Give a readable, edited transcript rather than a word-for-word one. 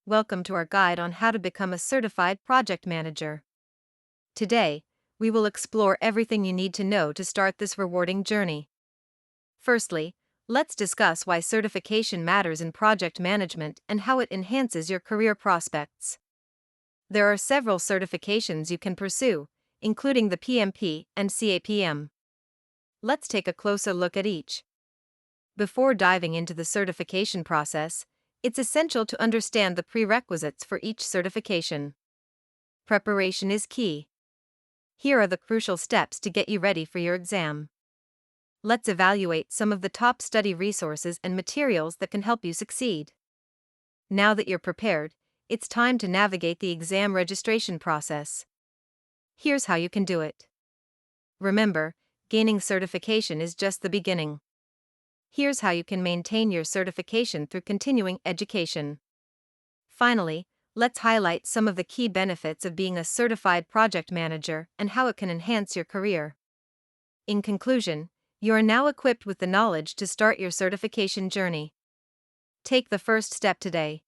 Welcome to our guide on how to become a certified project manager. Today, we will explore everything you need to know to start this rewarding journey. Firstly, let's discuss why certification matters in project management and how it enhances your career prospects. There are several certifications you can pursue, including the PMP and CAPM. Let's take a closer look at each. Before diving into the certification process, it's essential to understand the prerequisites for each certification. Preparation is key. Here are the crucial steps to get you ready for your exam. Let's evaluate some of the top study resources and materials that can help you succeed. Now that you're prepared, it's time to navigate the exam registration process. Here's how you can do it. Remember, gaining certification is just the beginning. Here's how you can maintain your certification through continuing education. Finally, let's highlight some of the key benefits of being a certified project manager and how it can enhance your career. In conclusion, you are now equipped with the knowledge to start your certification journey. Take the first step today.